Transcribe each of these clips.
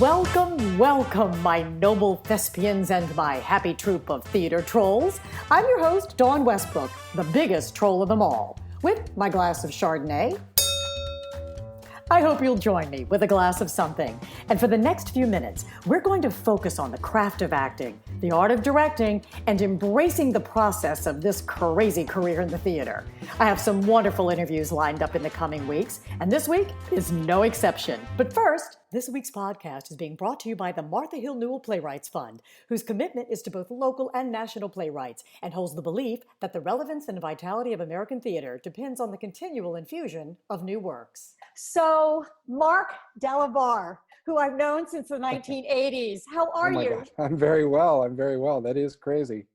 Welcome, welcome, my noble thespians and my happy troupe of theater trolls. I'm your host, Dawn Westbrook, the biggest troll of them all, with my glass of Chardonnay. I hope you'll join me with a glass of something. And for the next few minutes, we're going to focus on the craft of acting, the art of directing, and embracing the process of this crazy career in the theater. I have some wonderful interviews lined up in the coming weeks, and this week is no exception. But first, this week's podcast is being brought to you by the Martha Hill Newell Playwrights Fund, whose commitment is to both local and national playwrights, and holds the belief that the relevance and vitality of American theater depends on the continual infusion of new works. So, Mark Delabarre, who I've known since the 1980s. How are you? God. I'm very well. That is crazy.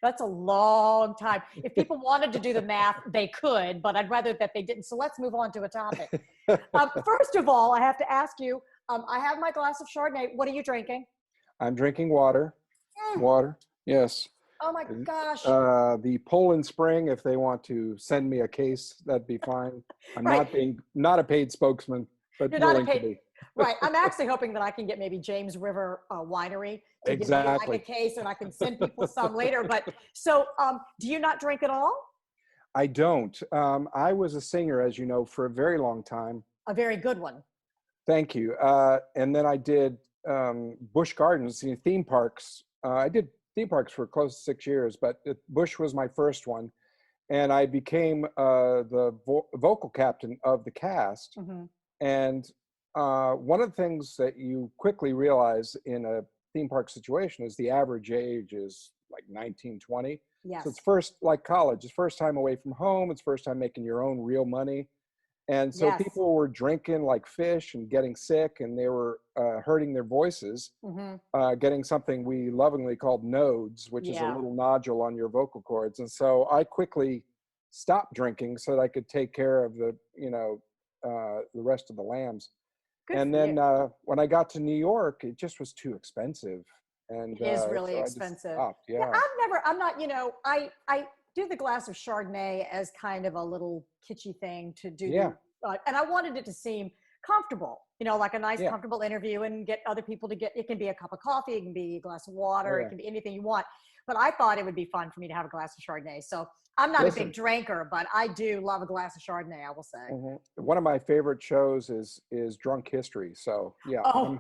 That's a long time. If people wanted to do the math, they could, but I'd rather that they didn't. So let's move on to a topic. First of all, I have to ask you, I have my glass of Chardonnay. What are you drinking? I'm drinking water. Water, yes. Oh my gosh. The Poland Spring, if they want to send me a case, that'd be fine. I'm not a paid spokesman, but willing to be. Right. I'm actually hoping that I can get maybe James River Winery to give me like a case and I can send people some later. But so do you not drink at all? I don't. I was a singer, as you know, for a very long time. A very good one. Thank you. And then I did Busch Gardens, theme parks. I did theme parks for close to 6 years, but Busch was my first one. And I became the vocal captain of the cast. Mm-hmm. And one of the things that you quickly realize in a theme park situation is the average age is like 19, 20. Yes. So it's first, like college, it's first time away from home. It's first time making your own real money. And so people were drinking like fish and getting sick, and they were hurting their voices, getting something we lovingly called nodes, which is a little nodule on your vocal cords. And so I quickly stopped drinking so that I could take care of the rest of the lambs. And then when I got to New York, it just was too expensive. And it is really expensive. I'm not, I do the glass of Chardonnay as kind of a little kitschy thing to do. Yeah. And I wanted it to seem comfortable, like a nice, comfortable interview, and get other people to it can be a cup of coffee, it can be a glass of water, it can be anything you want. But I thought it would be fun for me to have a glass of Chardonnay. So I'm not a big drinker, but I do love a glass of Chardonnay, I will say. Mm-hmm. One of my favorite shows is Drunk History. So, yeah. Oh.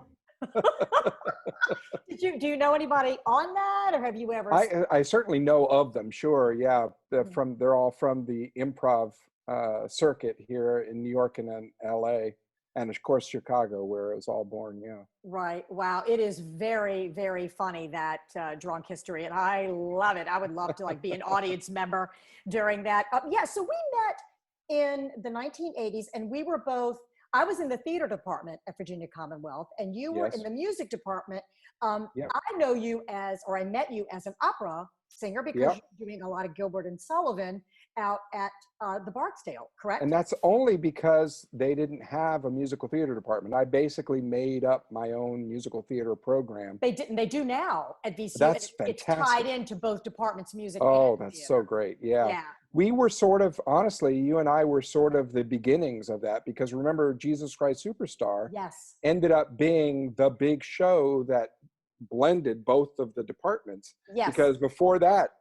Do you know anybody on that, or have you ever? I certainly know of them. Sure, yeah. They're all from the improv circuit here in New York and in L.A. and of course Chicago, where it was all born. Yeah. Right. Wow. It is very, very funny, that Drunk History, and I love it. I would love to be an audience member during that. So we met in the 1980s, and we were both. I was in the theater department at Virginia Commonwealth, and you were in the music department. I know you I met you as an opera singer because you're doing a lot of Gilbert and Sullivan out at the Barksdale, correct? And that's only because they didn't have a musical theater department. I basically made up my own musical theater program. They didn't. They do now at VCU. That's fantastic. It's tied into both departments, music. Oh, and that's theater. so great. Yeah. We were honestly, you and I were sort of the beginnings of that, because remember, Jesus Christ Superstar ended up being the big show that blended both of the departments. Yes. Because before that,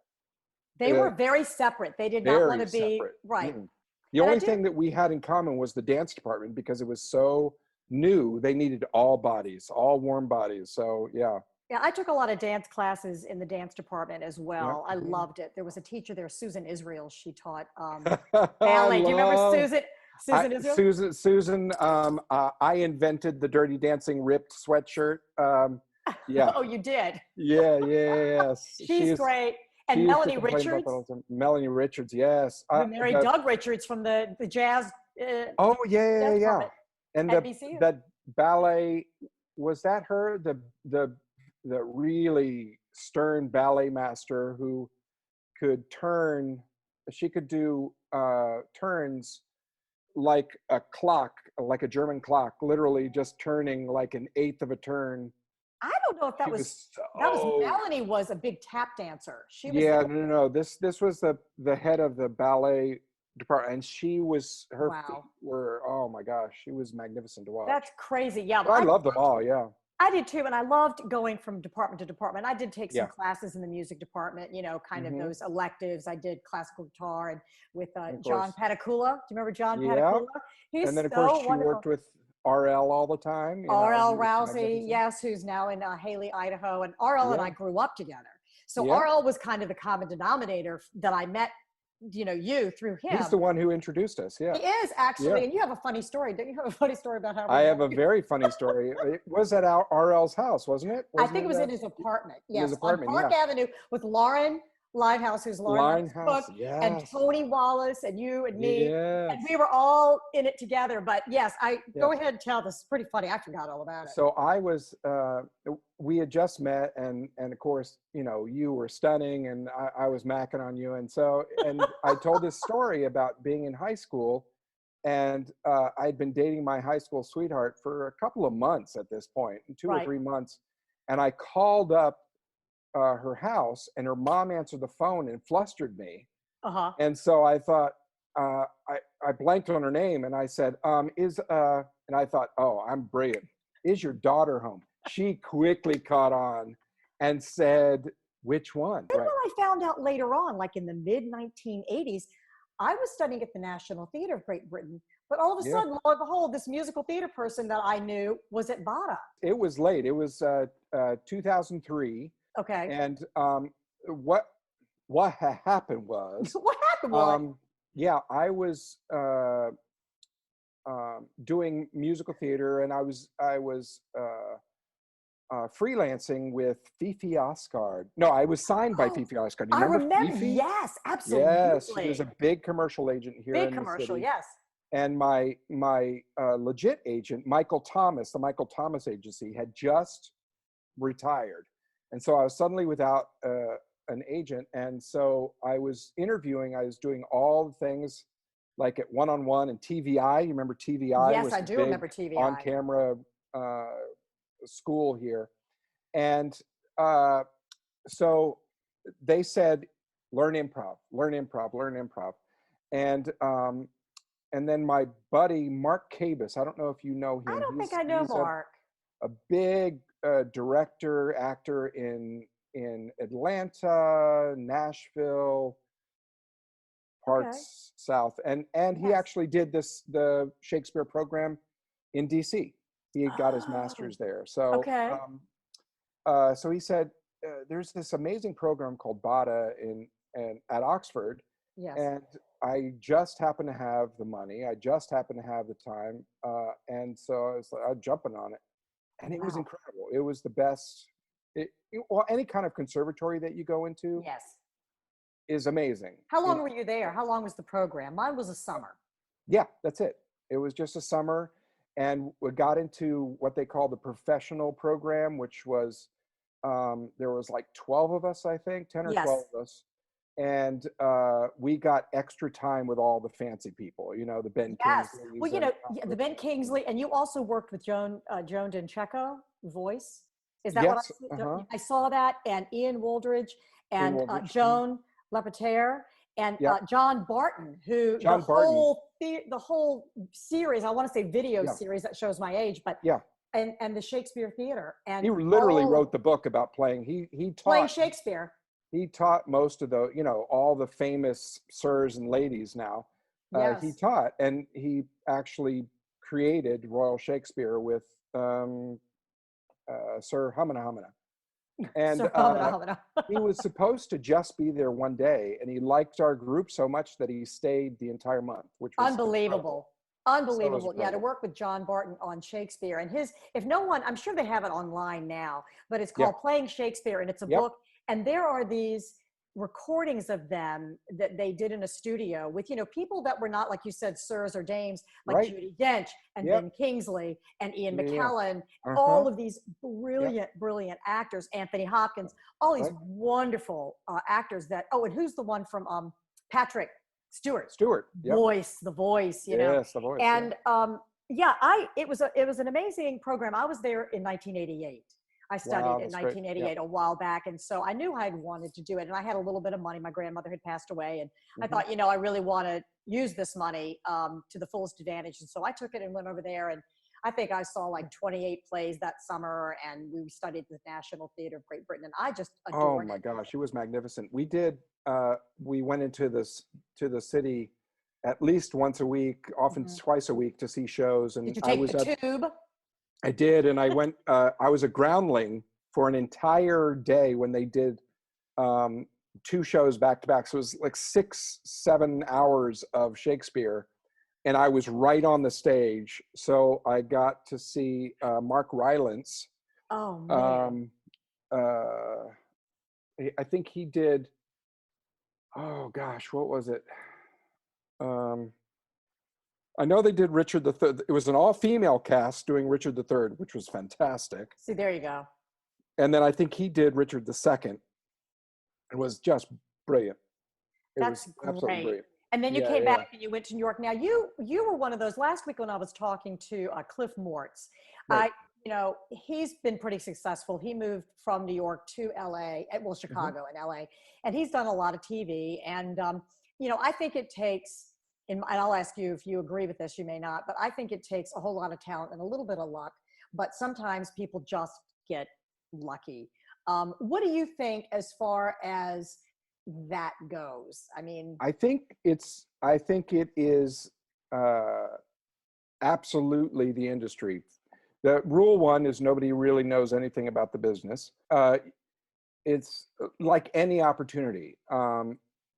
they were very separate. They did not want to be separate. Right. Mm-hmm. The only thing that we had in common was the dance department, because it was so new. They needed all bodies, all warm bodies. So, yeah. Yeah, I took a lot of dance classes in the dance department as well. I loved it. There was a teacher there, Susan Israel. She taught ballet. Do you remember Susan? Israel? Susan. I invented the Dirty Dancing ripped sweatshirt. Yeah. Oh, you did? Yes. She's great. And Melanie Richards. Melanie Richards, yes. We married Doug Richards from the jazz. Yeah. And that ballet, was that her? The really stern ballet master who could she could do turns like a clock, like a German clock, literally just turning like an eighth of a turn. I don't know if that was Melanie was a big tap dancer. She was no. This was the head of the ballet department, and she was feet were, oh my gosh, she was magnificent to watch. That's crazy. Yeah, but I love them all. Yeah. I did too, and I loved going from department to department. I did take some Yeah. classes in the music department, you know, kind of Mm-hmm. those electives. I did classical guitar and with Of John course. Patakula. Do you remember John Yeah. Patakula? And He's then of course so she wonderful. worked with RL all the time. You know, he RL was Rousey, magnificent. yes, who's now in Haley, Idaho, and RL and Yeah. I grew up together. So Yeah. RL was kind of the common denominator that I met, you know, you through He's the him. one who introduced us. Yeah. He is Yeah. actually, and you have a funny story. Don't you have a funny story about how we I met? have a very funny story. It was at our RL's house, wasn't it? I Wasn't think it it was in his apartment. in his Yes, on apartment? Park Yeah. Avenue with Lauren Limehouse, who's Lauren Limehouse' Limehouse. book, and Yes. Tony Wallace, and you and me, and we Yes. were all in it together. But yes, go Yes. ahead and tell this. It's pretty funny. I forgot all about it. So I was, we had just met, and of course, you know, you were stunning, and I was macking on you, and so, and I told this story about being in high school, and I'd been dating my high school sweetheart for a couple of months at this point, 2 or Right. 3 months, and I called up her house, and her mom answered the phone and flustered me, Uh-huh. and so I thought, I blanked on her name, and I said, and I thought, oh, I'm brilliant. Is your daughter home? She quickly caught on and said, which one? Then Right. when I found out later on, like in the mid-1980s, I was studying at the National Theatre of Great Britain, but all of a Yeah. sudden, lo and behold, this musical theater person that I knew was at Bada. It was late. It was 2003. Okay. And what happened was, What happened was, yeah, I was doing musical theater, and I was freelancing with Fifi Oscard. No, I was signed by oh, Fifi Oscard. Do you I remember remember, Fifi? yes, Yes, she was absolutely. a big commercial agent here Big in the commercial, city. yes. And my legit agent, Michael Thomas, the Michael Thomas Agency, had just retired, and so I was suddenly without an agent. And so I was interviewing. I was doing all the things like at One-on-One and TVI. You remember TVI Yes, was I the do big remember TVI. on-camera school here, and so they said, learn improv, learn improv, learn improv, and then my buddy Mark Cabus, I don't know if you know I him. don't think I know He's Mark. a big director, actor in Atlanta, Nashville, parts south, and he Yes. actually did the Shakespeare program in DC. He had got his Oh, master's there. So okay. so he said, there's this amazing program called Bada at Oxford, Yes. and I just happen to have the money. I just happen to have the time, and so I was like, I'm jumping on it, and it was Wow. incredible. It was the best. Well, any kind of conservatory that you go into Yes. is amazing. How long were you there? How long was the program? Mine was a summer. Yeah, that's it. It was just a summer, and we got into what they call the professional program, which was there was like 12 of us, I think, 10 or Yes. 12 of us, and we got extra time with all the fancy people. You know, the Ben Yes. Kingsleys. Well, you know, the Ben Kingsley, and you also worked with Joan Dencheco, voice. Is that Yes. what I saw that? And Ian Woldridge Ian and Woldridge. Joan Lepetere and Yep. John Barton, who John the Barton. whole series, I want to say video Yeah. series that shows my age, but Yeah. and the Shakespeare Theater. And He literally all wrote the book about playing. He playing taught Shakespeare. he taught most of the, you know, all the famous sirs and ladies now. Yes. He taught, and he actually created Royal Shakespeare with Sir Humana Humana. And So, humana. he was supposed to just be there one day, and he liked our group so much that he stayed the entire month, which was Unbelievable. incredible. Unbelievable. So Yeah, to work with John Barton on Shakespeare and his, if no one, I'm sure they have it online now, but it's called Playing Shakespeare, and it's a book. And there are these recordings of them that they did in a studio with, you know, people that were not, like you said, sirs or dames, like Judi Dench and Ben Kingsley and Ian McKellen, all of these brilliant actors, Anthony Hopkins, all these wonderful actors that, oh, and who's the one from Patrick Stewart, the voice, you know. Yes, the voice. And it was an amazing program. I was there in 1988. I studied in 1988 a while back, and so I knew I'd wanted to do it, and I had a little bit of money. My grandmother had passed away, and I thought, you know, I really want to use this money to the fullest advantage, and so I took it and went over there, and I think I saw like 28 plays that summer, and we studied the National Theatre of Great Britain, and I just adored it. Oh my gosh, it was magnificent. We did, we went into to the city at least once a week, often twice a week to see shows. And did you take the tube? I did, and I went, I was a groundling for an entire day when they did 2 shows back to back. So it was like 6-7 hours of Shakespeare, and I was right on the stage. So I got to see Mark Rylance. Oh man. I think he did, oh gosh, what was it? I know they did Richard III. It was an all-female cast doing Richard III, which was fantastic. See, there you go. And then I think he did Richard II. It was just brilliant. That's was absolutely brilliant. And then you came back and you went to New York. Now you were one of those last week when I was talking to Cliff Mortz. Right. He's been pretty successful. He moved from New York to LA, well, Chicago and LA, and he's done a lot of TV. And, I think it takes, and I'll ask you if you agree with this, you may not, but I think it takes a whole lot of talent and a little bit of luck, but sometimes people just get lucky. What do you think as far as that goes? I mean, I think it is absolutely the industry. The rule one is nobody really knows anything about the business. It's like any opportunity.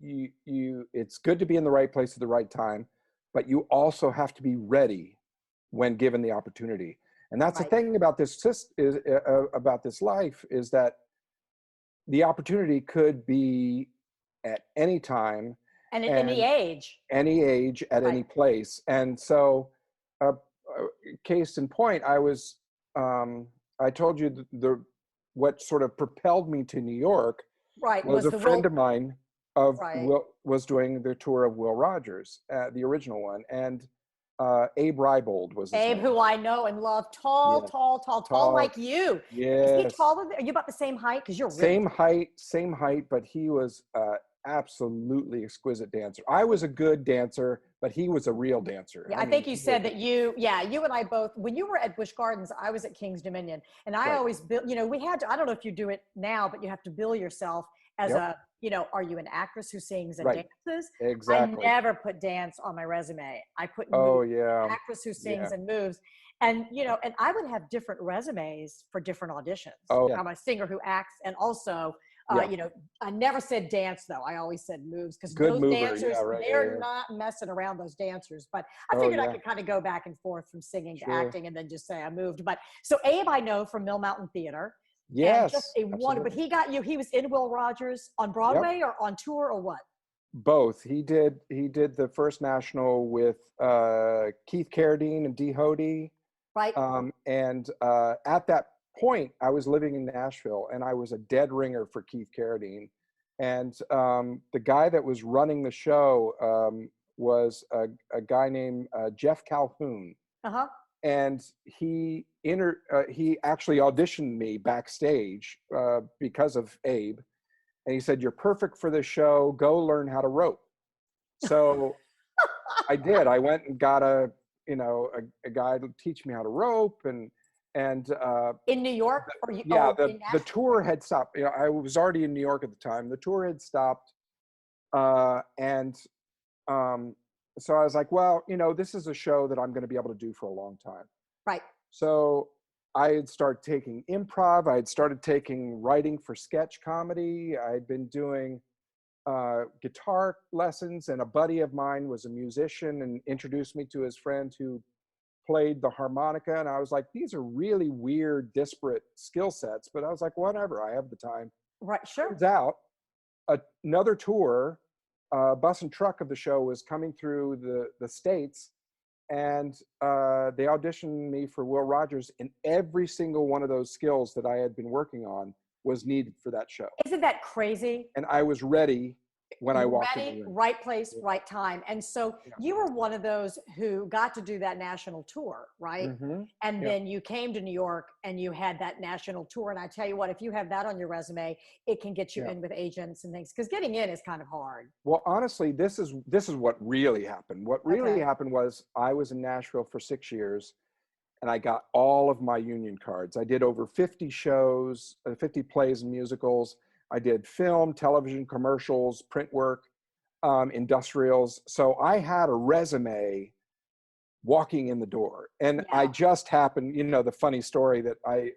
It's good to be in the right place at the right time, but you also have to be ready when given the opportunity. And that's the thing about this about this life, is that the opportunity could be at any time and at any age, at any place. And so, case in point, I told you what sort of propelled me to New York was a friend of mine was doing the tour of Will Rogers, the original one, and Abe Reibold was his name. Who I know and love, tall like you. Yes. Is he taller? Are you about the same height? Because you're really same height, but he was absolutely exquisite dancer. I was a good dancer, but he was a real dancer. Yeah, I think you said that you and I both, when you were at Busch Gardens, I was at King's Dominion, and I always built, we had to, I don't know if you do it now, but you have to bill yourself as are you an actress who sings and dances? Exactly. I never put dance on my resume. I put actress who sings and moves. And, and I would have different resumes for different auditions. I'm a singer who acts, and also, I never said dance though. I always said moves, because those dancers, they're not messing around, those dancers. But I figured I could kind of go back and forth from singing to acting, and then just say I moved. But so Abe, I know from Mill Mountain Theater. Yes, just a wonder. But he got you. He was in Will Rogers on Broadway or on tour or what? Both. He did the first national with Keith Carradine and Dee Hoade. Right. And at that point, I was living in Nashville, and I was a dead ringer for Keith Carradine. And the guy that was running the show was a guy named Jeff Calhoun. Uh-huh. And he actually auditioned me backstage because of Abe. And he said, "You're perfect for this show. Go learn how to rope." So I did. I went and got a guy to teach me how to rope, and in New York? The tour had stopped. I was already in New York at the time. The tour had stopped, so I was like, well, this is a show that I'm going to be able to do for a long time. Right. So I had started taking improv. I had started taking writing for sketch comedy. I had been doing guitar lessons, and a buddy of mine was a musician and introduced me to his friend who played the harmonica. And I was like, these are really weird, disparate skill sets. But I was like, whatever, I have the time. Right, sure. Turns out another tour, bus and truck of the show was coming through the States, and they auditioned me for Will Rogers, and every single one of those skills that I had been working on was needed for that show. Isn't that crazy? And I was ready when I walked in the room. Right place, right time. And so you were one of those who got to do that national tour, right? Mm-hmm. And then you came to New York and you had that national tour. And I tell you what, if you have that on your resume, it can get you in with agents and things, because getting in is kind of hard. Well, honestly, this is what really happened. What really happened was I was in Nashville for 6 years. and I got all of my union cards. I did over 50 shows, 50 plays and musicals. I did film, television, commercials, print work, industrials. So I had a resume walking in the door. And I just happened, you know, the funny story that I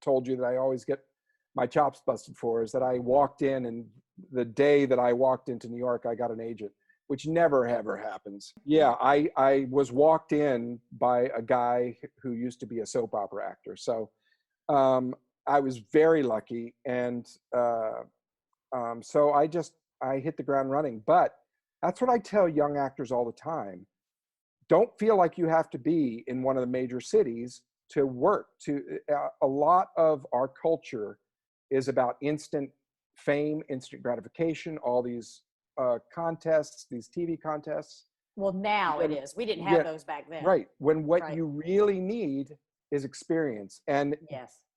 told you that I always get my chops busted for is that I walked in, and the day that I walked into New York, I got an agent, which never ever happens. Yeah, I was walked in by a guy who used to be a soap opera actor. So I was very lucky. And so I hit the ground running. But that's what I tell young actors all the time. Don't feel like you have to be in one of the major cities to work. A lot of our culture is about instant fame, instant gratification, all these contests, these TV contests. Well, now it is. We didn't have those back then. Right. When what you really need is experience. And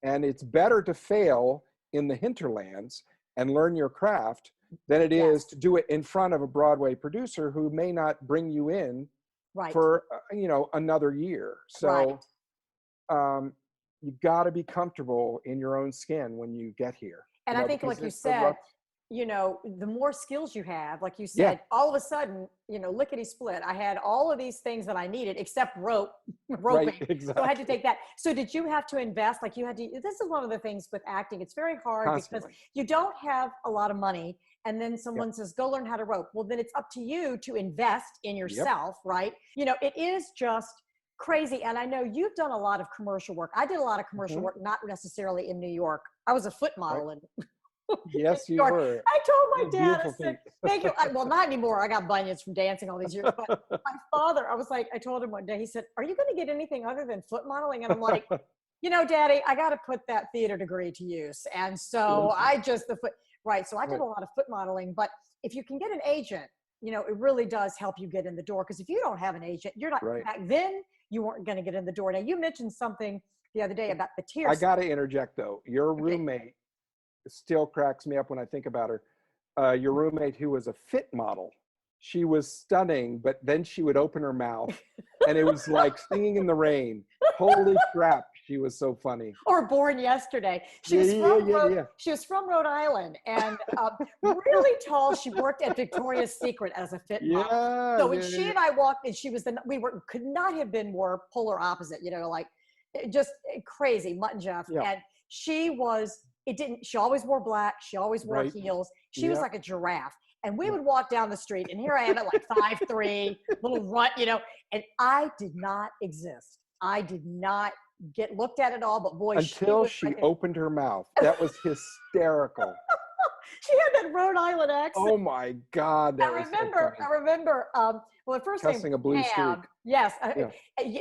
it's better to fail in the hinterlands and learn your craft than it is to do it in front of a Broadway producer who may not bring you in for, you know, another year. So you got to be comfortable in your own skin when you get here. And I think, like you said, you know, the more skills you have, like you said, all of a sudden, you know, lickety split. I had all of these things that I needed except roping. Right, exactly. So I had to take that. So did you have to invest? Like you had to, this is one of the things with acting. It's very hard because you don't have a lot of money. And then someone says, go learn how to rope. Well, then it's up to you to invest in yourself, right? You know, it is just crazy. And I know you've done a lot of commercial work. I did a lot of commercial work, not necessarily in New York. I was a foot model in Yes, you were. I told my dad, I said, thank you. Well, not anymore. I got bunions from dancing all these years. But my father, I told him one day, he said, are you going to get anything other than foot modeling? And I'm like, you know, Daddy, I got to put that theater degree to use. And so so I did a lot of foot modeling. But if you can get an agent, you know, it really does help you get in the door. Because if you don't have an agent, you're not, back then, you weren't going to get in the door. Now, you mentioned something the other day about the tears. I got to interject, though. Your roommate still cracks me up when I think about her. Your roommate who was a fit model. She was stunning, but then she would open her mouth and it was like singing in the rain. Holy crap, she was so funny. Or Born Yesterday. She was from Rhode Island and really tall. She worked at Victoria's Secret as a fit model. So when she and I walked in, could not have been more polar opposite, you know, like just crazy, Mutt and Jeff. And she always wore black. She always wore heels. She was like a giraffe. And we would walk down the street, and here I am at like 5'3", little runt, you know, and I did not exist. I did not get looked at at all, but boy, until she opened her mouth. That was hysterical. She had that Rhode Island accent. Oh my God. I remember, well, the first name, cussing a blue streak. Yes.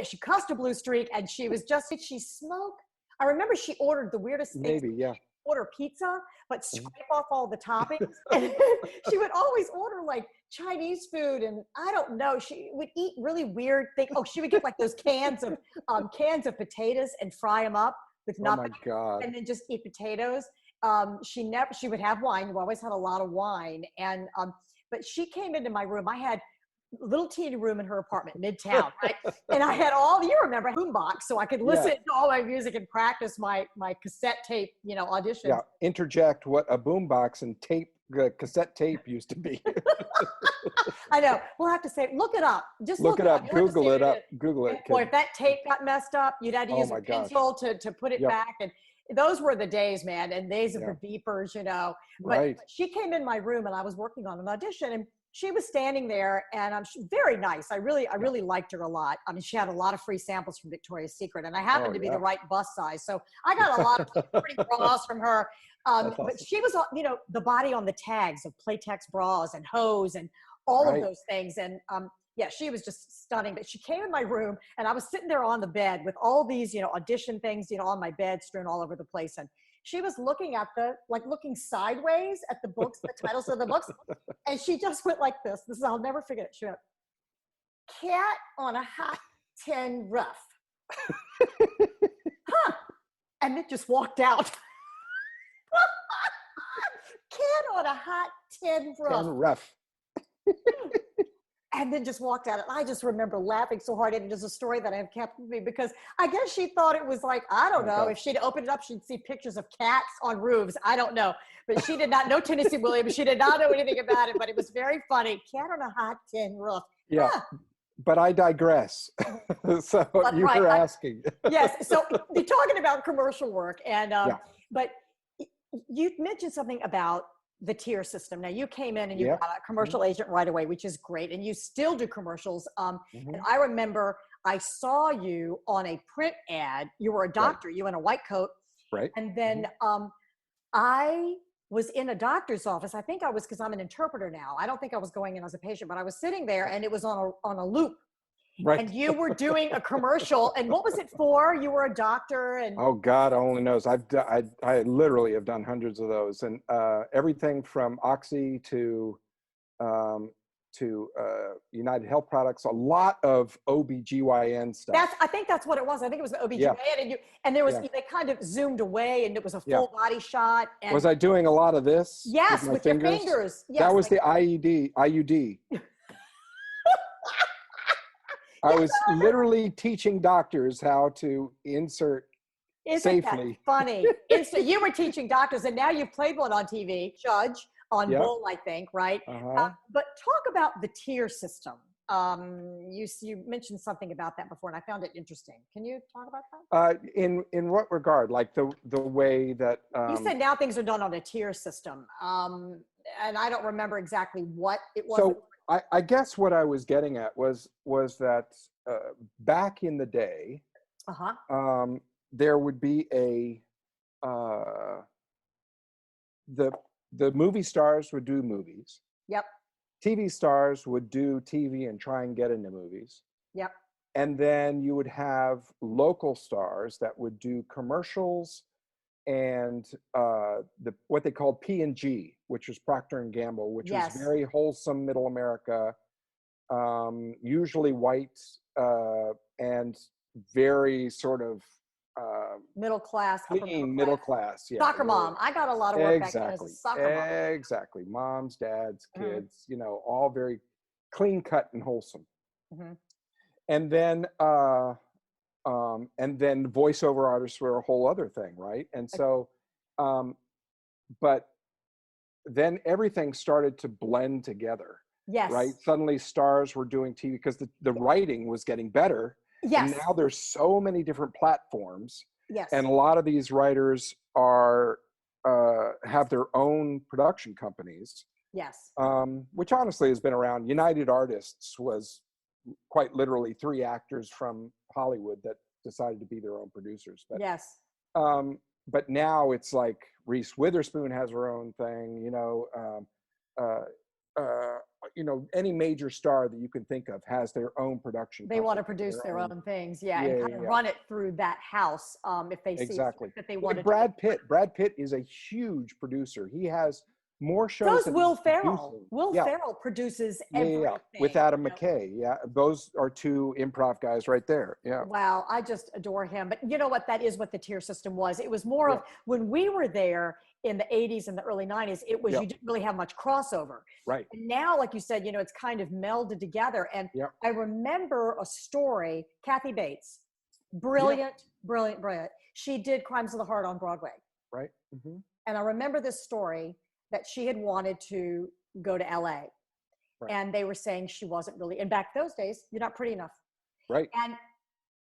She cussed a blue streak, and she smoked. I remember she ordered the weirdest things. Maybe, order pizza, but scrape off all the toppings. And she would always order like Chinese food, and I don't know. She would eat really weird things. Oh, she would get like those cans of potatoes and fry them up with nothing. Oh my God! And then just eat potatoes. She would have wine. We always had a lot of wine, and but she came into my room. I had little teeny room in her apartment, Midtown, right? And I had you remember, boombox, so I could listen to all my music and practice my cassette tape, you know, auditions. Yeah, interject what a boombox and cassette tape used to be. I know. We'll have to say, look it up. Just look it up. Google it. Boy, if that tape got messed up, you'd have to use a pencil to put it back. And those were the days, man, and days of the beepers, you know. But she came in my room, and I was working on an audition, and she was standing there, and very nice. I really liked her a lot. I mean, she had a lot of free samples from Victoria's Secret, and I happened to be the right bust size, so I got a lot of pretty bras from her. But she was, you know, the body on the tags of Playtex bras and hose and all of those things, and she was just stunning. But she came in my room, and I was sitting there on the bed with all these, you know, audition things, you know, on my bed strewn all over the place, and she was looking looking sideways at the books, the titles of the books. And she just went like this. I'll never forget it. She went, "Cat on a hot tin rough." Huh. And it just walked out. Cat on a hot tin rough. and then just walked out. And I just remember laughing so hard. And it is a story that I have kept with me because I guess she thought it was like, I don't know, if she'd opened it up, she'd see pictures of cats on roofs. I don't know. But she did not know Tennessee Williams. She did not know anything about it, but it was very funny. Cat on a hot tin roof. Yeah. But I digress. So you were asking. Yes. So you're talking about commercial work. And, but you mentioned something about the tier system. Now you came in and you got a commercial agent right away, which is great. And you still do commercials. And I remember I saw you on a print ad. You were a doctor, you in a white coat. Right. And then I was in a doctor's office. I think I was, because I'm an interpreter now. I don't think I was going in as a patient, but I was sitting there and it was on a loop. Right. And you were doing a commercial. And what was it for? You were a doctor. And oh, God only knows. I literally have done hundreds of those, and everything from Oxy to United Health Products, a lot of OBGYN stuff. I think that's what it was. I think it was the OBGYN, and there was they kind of zoomed away, and it was a full body shot. And was I doing a lot of this? Yes, with your fingers. Yes, that was the IUD. I was literally teaching doctors how to insert safely. That funny? You were teaching doctors, and now you've played one on TV, Judge on Bull, I think, right? But talk about the tier system. You mentioned something about that before, and I found it interesting. Can you talk about that? In what regard? Like the way that you said now things are done on a tier system, and I don't remember exactly what it was. So I guess what I was getting at was that back in the day, there would be the movie stars would do movies. Yep. TV stars would do TV and try and get into movies. Yep. And then you would have local stars that would do commercials and what they called P&G, which was Procter and Gamble, which was very wholesome middle America, usually white and very sort of middle class, clean middle class. Yeah, soccer mom. I got a lot of work back then as a soccer mom. Exactly. Moms, dads, kids, all very clean cut and wholesome. And then voiceover artists were a whole other thing, right? And so, but then everything started to blend together. Yes. Right. Suddenly stars were doing TV because the writing was getting better. Yes. And now there's so many different platforms. Yes. And a lot of these writers have their own production companies. Yes. Which honestly has been around. United Artists was quite literally 3 actors from Hollywood that decided to be their own producers. But yes. But now it's like Reese Witherspoon has her own thing, any major star that you can think of has their own production. They want to produce their own things, and kind of run it through that house if they see that they want to. Brad Pitt is a huge producer. He has more shows. So is Will Ferrell. Will Ferrell produces everything. With Adam McKay. Yeah, those are 2 improv guys right there. Yeah. Wow, I just adore him. But you know what? That is what the tier system was. It was more of when we were there in the 80s and the early 90s, it was you didn't really have much crossover. Right. And now, like you said, it's kind of melded together. And I remember a story, Kathy Bates, brilliant. She did Crimes of the Heart on Broadway. Right. Mm-hmm. And I remember this story that she had wanted to go to LA. Right. And they were saying she wasn't really, and back those days, you're not pretty enough. Right. And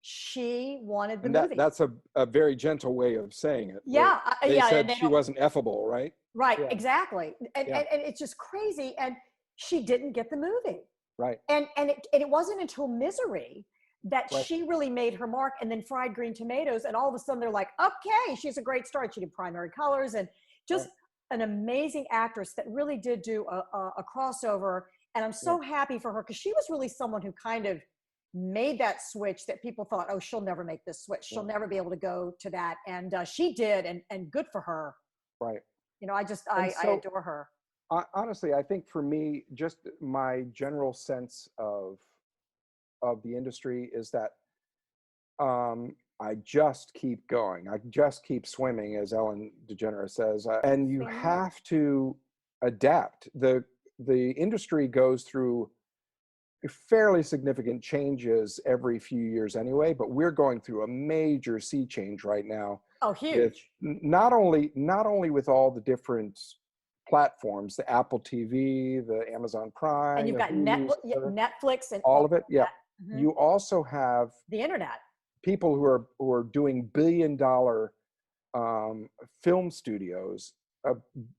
she wanted the movie. That's a very gentle way of saying it. Yeah. They said she wasn't effable, right? Right, exactly. And it's just crazy. And she didn't get the movie. Right. And it wasn't until Misery that she really made her mark, and then Fried Green Tomatoes, and all of a sudden they're like, okay, she's a great star. She did Primary Colors, and just an amazing actress that really did do a crossover. And I'm so happy for her, because she was really someone who kind of made that switch that people thought, oh, she'll never make this switch. She'll never be able to go to that. And she did, and good for her. Right. I adore her. Honestly, I think for me, just my general sense of the industry is that I just keep going. I just keep swimming, as Ellen DeGeneres says. And you have to adapt. The industry goes through fairly significant changes every few years anyway, but we're going through a major sea change right now. Oh, huge. Not only with all the different platforms, the Apple TV, the Amazon Prime, and you've got Netflix and all of it. Yeah. Mm-hmm. You also have the internet. People who are doing billion-dollar film studios,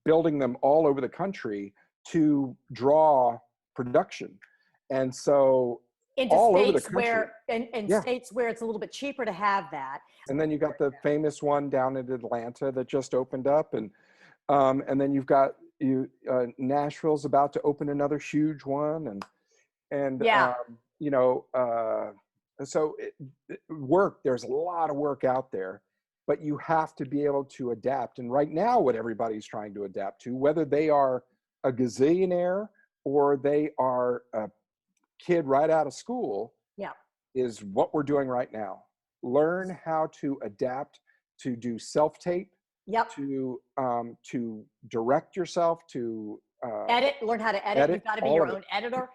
building them all over the country to draw production. And so into all states over the country, where states where it's a little bit cheaper to have that. And then you got the famous one down in Atlanta that just opened up, and then you've got Nashville's about to open another huge one, and so there's a lot of work out there, but you have to be able to adapt. And right now, what everybody's trying to adapt to, whether they are a gazillionaire or they are a kid right out of school, is what we're doing right now. Learn how to adapt, to do self-tape, to direct yourself, to learn how to edit. You've got to be your own editor.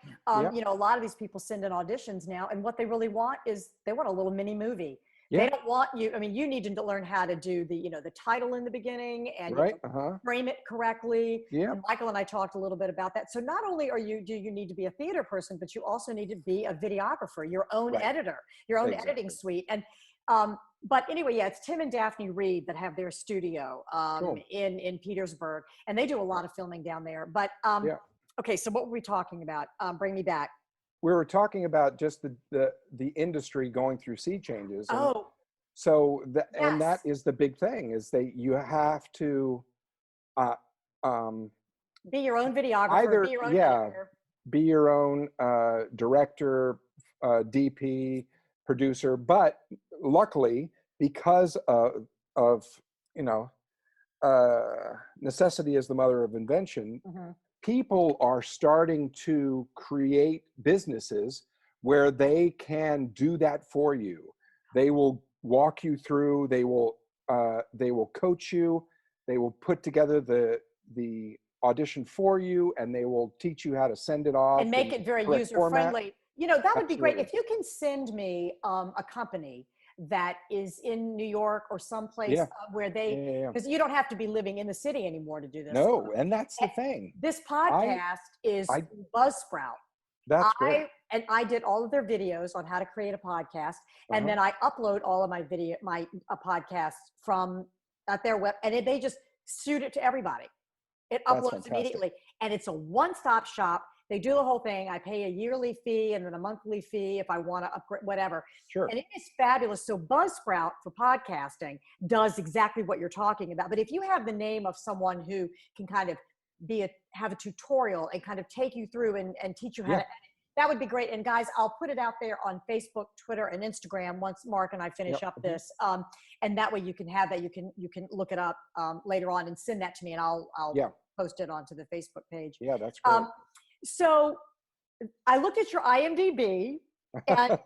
You know, a lot of these people send in auditions now, and what they really want is they want a little mini movie. They don't want you. I mean, you need to learn how to do the title in the beginning and frame it correctly. And Michael and I talked a little bit about that. So not only do you need to be a theater person, but you also need to be a videographer, your own editor, your own editing suite. And but anyway, it's Tim and Daphne Reed that have their studio in Petersburg, and they do a lot of filming down there. But okay, so what were we talking about? Bring me back. We were talking about just the industry going through sea changes. And and that is the big thing, is that you have to be your own videographer, be your own editor. Be your own director, DP, producer. But luckily, because of necessity is the mother of invention, people are starting to create businesses where they can do that for you. They will walk you through, they will coach you, they will put together the audition for you, and they will teach you how to send it off and make it very user friendly. You know, that would be great if you can send me a company that is in New York or someplace where they, because you don't have to be living in the city anymore to do this. No, and that's the thing. This podcast is Buzzsprout. That's great. And I did all of their videos on how to create a podcast, and then I upload all of my podcasts from at their web, and they just shoot it to everybody. It uploads immediately, and it's a one-stop shop. They do the whole thing. I pay a yearly fee and then a monthly fee if I want to upgrade, whatever. Sure. And it is fabulous. So Buzzsprout for podcasting does exactly what you're talking about. But if you have the name of someone who can kind of have a tutorial and kind of take you through and teach you how to edit, that would be great. And guys, I'll put it out there on Facebook, Twitter, and Instagram once Mark and I finish up this. And that way you can have that. You can look it up later on and send that to me, and I'll post it onto the Facebook page. Yeah, that's great. So I looked at your IMDb, and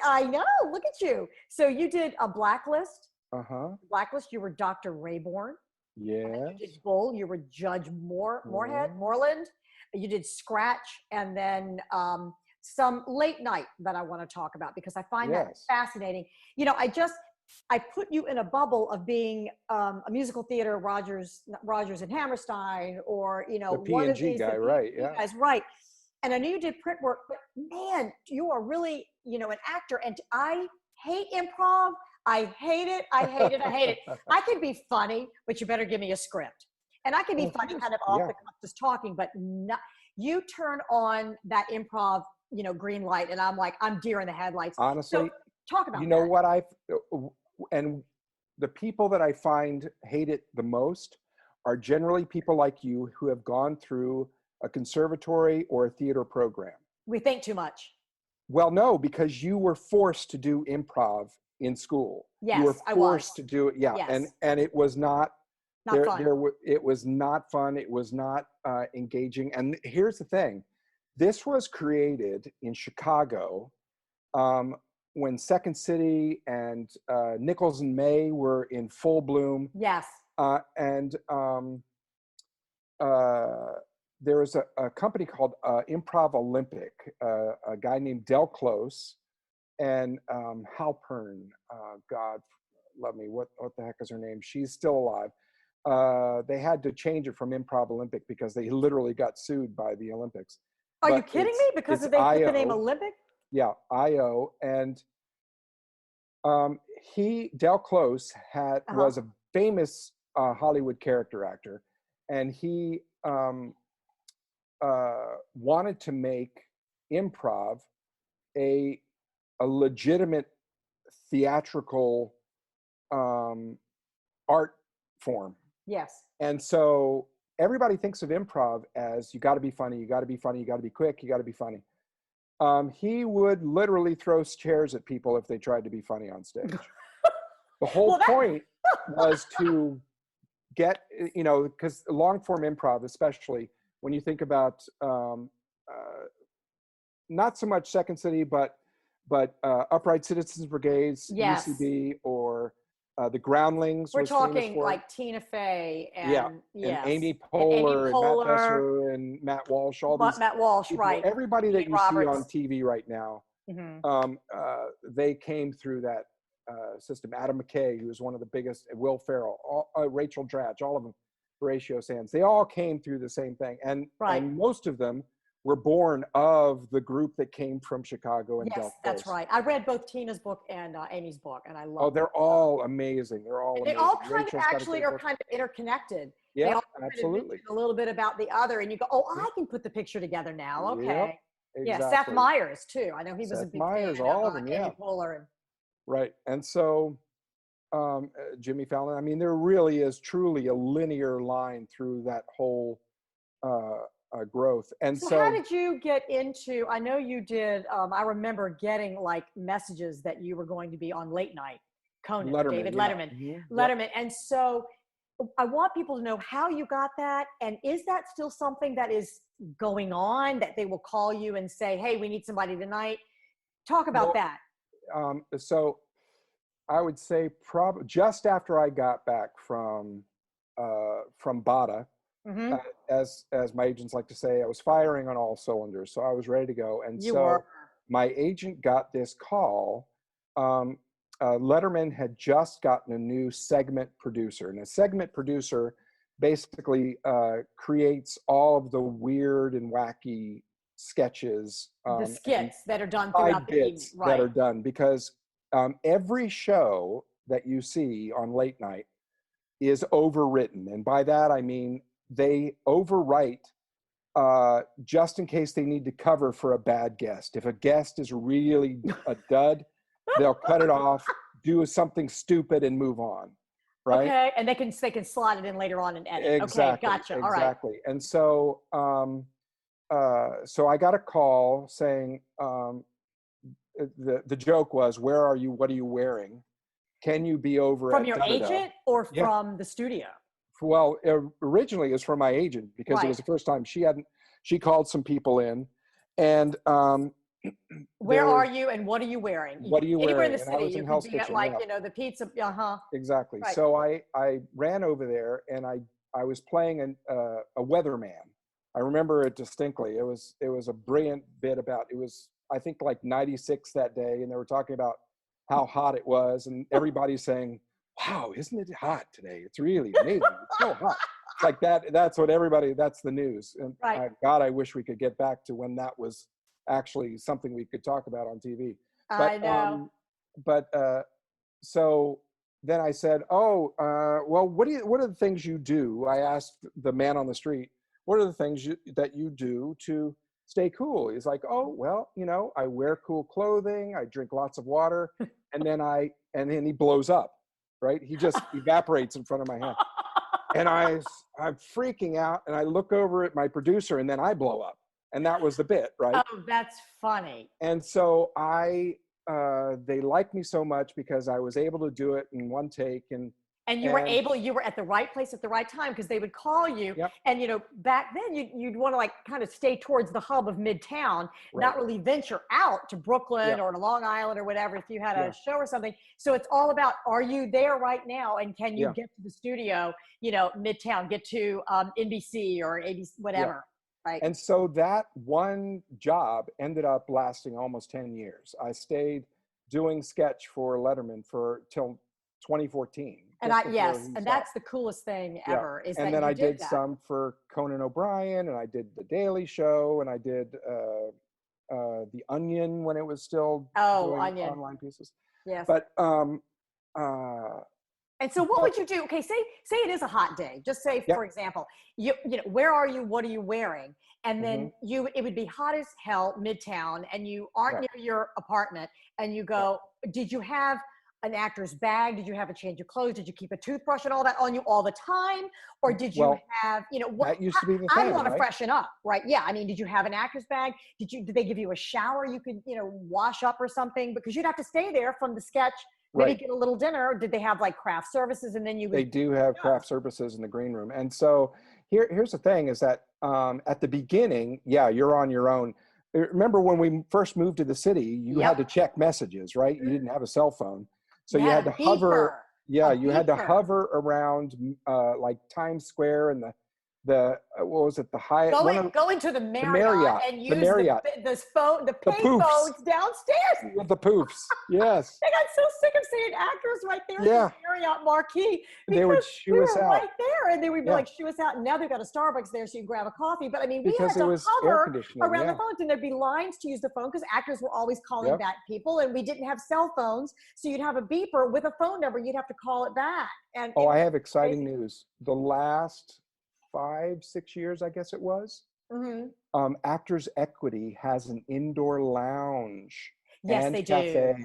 I know, look at you. So you did a Blacklist. Blacklist, you were Dr. Rayborn. Yeah. You did Bull, you were Judge Moreland. You did Scratch, and then some Late Night that I want to talk about because I find that fascinating. You know, I put you in a bubble of being a musical theater, Rogers and Hammerstein, or, you know, the P&G guy, right? Yeah. Guys, right. And I knew you did print work, but man, you are really, you know, an actor. And I hate improv. I hate it. I hate it. I hate it. I can be funny, but you better give me a script. And I can be funny, kind of off the cuff, just talking, but not, you turn on that improv, you know, green light, and I'm like, I'm deer in the headlights. Honestly, so, talk about you know that. And the people that I find hate it the most are generally people like you who have gone through a conservatory or a theater program. We think too much. Well, no, because you were forced to do improv in school. Yes, you were forced to do it. Yeah, yes. And it was not fun. It was not fun. It was not engaging. And here's the thing: this was created in Chicago when Second City and Nichols and May were in full bloom. Yes. And there was a company called Improv Olympic, a guy named Del Close and Halpern. God love me. What the heck is her name? She's still alive. They had to change it from Improv Olympic because they literally got sued by the Olympics. Are you kidding me? Because they put the name Olympic? Yeah, IO. And Del Close was a famous Hollywood character actor, and he wanted to make improv a legitimate theatrical art form. Yes. And so everybody thinks of improv as you got to be funny, you got to be funny, you got to be quick, you got to be funny. He would literally throw chairs at people if they tried to be funny on stage. The whole point was to get, because long form improv, especially when you think about not so much Second City, but Upright Citizens Brigades, yes. UCB, or the Groundlings. We're talking like Tina Fey and and Amy Poehler and Matt Besser and Matt Walsh. Matt Walsh, people, right? Everybody that you Roberts. see on TV right now, they came through that system. Adam McKay, who was one of the biggest, Will Ferrell, Rachel Dratch, all of them, Horatio Sands. They all came through the same thing, and most of them were born of the group that came from Chicago and Del Close. That's right. I read both Tina's book and Amy's book, and I love. Oh, they're all amazing. They're all. They all kind of actually are kind of interconnected. Yeah, they all absolutely. A little bit about the other, and you go, "Oh, I can put the picture together now." Okay. Yep, exactly. Yeah, Seth Meyers too. I know he was a big Myers, fan all of them, Amy Poehler. Right, and so Jimmy Fallon. I mean, there really is truly a linear line through that whole growth. And so how did you get into, I know you did, I remember getting like messages that you were going to be on Late Night Conan, David Letterman. Letterman. And so I want people to know how you got that. And is that still something that is going on, that they will call you and say, hey, we need somebody tonight? Talk about that. So I would say probably just after I got back from Bada, as my agents like to say, I was firing on all cylinders, so I was ready to go. And my agent got this call. Letterman had just gotten a new segment producer, and a segment producer basically creates all of the weird and wacky sketches, the skits that are done throughout the evening, that are done, because every show that you see on late night is overwritten, and by that I mean they overwrite just in case they need to cover for a bad guest. If a guest is really a dud, they'll cut it off, do something stupid, and move on. Right? Okay, and they can slot it in later on and edit. Exactly. Okay, gotcha. All exactly. Right. And so, so I got a call saying the joke was, "Where are you? What are you wearing? Can you be over from at your agent or from the studio?" Well, originally it was from my agent, because it was the first time she called some people in, and where are you and what are you wearing? What are you Anywhere wearing? in the city, you can be at the pizza. Exactly. Right. So I ran over there, and I was playing a weatherman. I remember it distinctly. It was a brilliant bit about, it was, I think, like 96 that day, and they were talking about how hot it was, and everybody's saying, "Wow, isn't it hot today? It's really amazing. It's so hot." It's like that. That's what everybody. That's the news. And God, I wish we could get back to when that was actually something we could talk about on TV. But, I know. So then I said, "Oh, well, what are the things you do?" I asked the man on the street, "What are the things that you do to stay cool?" He's like, "Oh, well, I wear cool clothing. I drink lots of water." And then he blows up. Right? He just evaporates in front of my hand. And I'm freaking out, and I look over at my producer, and then I blow up. And that was the bit, right? Oh, that's funny. And so they liked me so much because I was able to do it in one take. And you were at the right place at the right time, because they would call you. Yep. And, back then you'd want to kind of stay towards the hub of Midtown, not really venture out to Brooklyn or to Long Island or whatever, if you had a show or something. So it's all about, are you there right now? And can you get to the studio, Midtown, get to NBC or ABC, whatever. Right. And so that one job ended up lasting almost 10 years. I stayed doing sketch for Letterman till 2014. And that's the coolest thing ever. Is and that then you I did that. some for Conan O'Brien, and I did The Daily Show, and I did The Onion when it was still doing Onion. online pieces. Yes. But and so what would you do? Okay, say it is a hot day. Just say, for example, you know, where are you? What are you wearing? And then it would be hot as hell, Midtown, and you aren't near your apartment, and you go, did you have an actor's bag? Did you have a change of clothes? Did you keep a toothbrush and all that on you all the time? Or did you have, you know, that used to be the thing, I want to freshen up, right? Yeah. I mean, did you have an actor's bag? Did they give you a shower you could, you know, wash up or something? Because you'd have to stay there from the sketch, maybe get a little dinner. Did they have like craft services? And then they do have craft services in the green room. And so here's the thing is that at the beginning, you're on your own. Remember when we first moved to the city, you had to check messages, right? You didn't have a cell phone. So you had to hover. You had to hover around like Times Square and the what was it? The Hyatt. Go into the Marriott and use the pay phones downstairs. With the poofs. Yes. I got so sick of seeing actors right there in the Marriott marquee. They would shoo us out. Right there, and they would be like, shoo us out. And now they've got a Starbucks there, so you can grab a coffee. But I mean, we had to hover around the phones, and there'd be lines to use the phone because actors were always calling back people, and we didn't have cell phones, so you'd have a beeper with a phone number. You'd have to call it back. And I have exciting news. The last 5-6 years, I guess it was. Actors Equity has an indoor lounge. Yes, they cafe.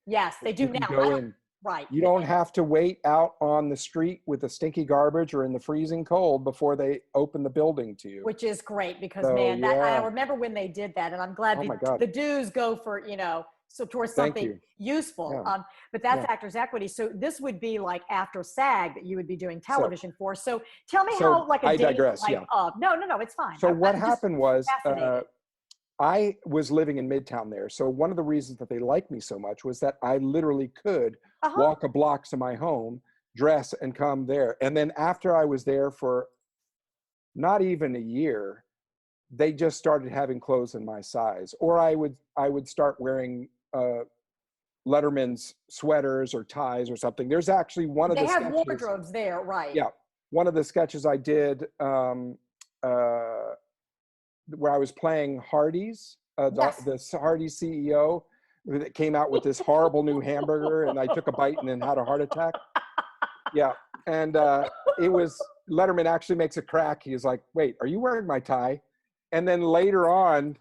Do. Yes, they do now. Right. You don't have to wait out on the street with the stinky garbage or in the freezing cold before they open the building to you. Which is great because, I remember when they did that, and I'm glad the dues go for, you know, so towards something useful. But that's Actors Equity. So this would be like after SAG that you would be doing television for. So tell me how like a I day digress, no, it's fine. So what happened was I was living in Midtown there. So one of the reasons that they liked me so much was that I literally could walk a block to my home, dress, and come there. And then after I was there for not even a year, they just started having clothes in my size. Or I would start wearing Letterman's sweaters or ties or something. There's actually one of the sketches. They have wardrobes there, right? Yeah. One of the sketches I did where I was playing Hardee's, the Hardee's CEO that came out with this horrible new hamburger, and I took a bite and then had a heart attack. Yeah. And it was, Letterman actually makes a crack. He was like, wait, are you wearing my tie? And then later on,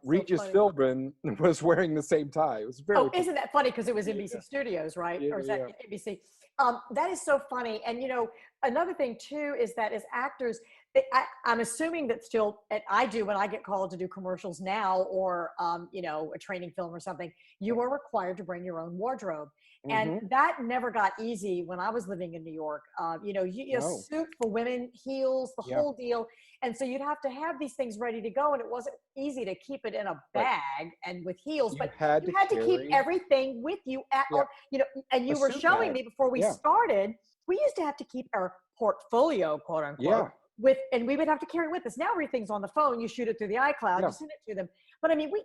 Regis Philbin was wearing the same tie. It was very isn't that funny? Because it was NBC Studios, right? Or is that NBC? That is so funny. And, you know, another thing, too, is that as actors, I'm assuming that still, and I do when I get called to do commercials now or, you know, a training film or something, you are required to bring your own wardrobe. And that never got easy when I was living in New York. You know, a suit for women, heels, the whole deal. And so you'd have to have these things ready to go. And it wasn't easy to keep it in a bag and with heels, but you had to keep everything with you at, you know, and you were showing me before we started, we used to have to keep our portfolio, quote unquote, and we would have to carry it with us. Now everything's on the phone. You shoot it through the iCloud, you send it to them. But I mean, we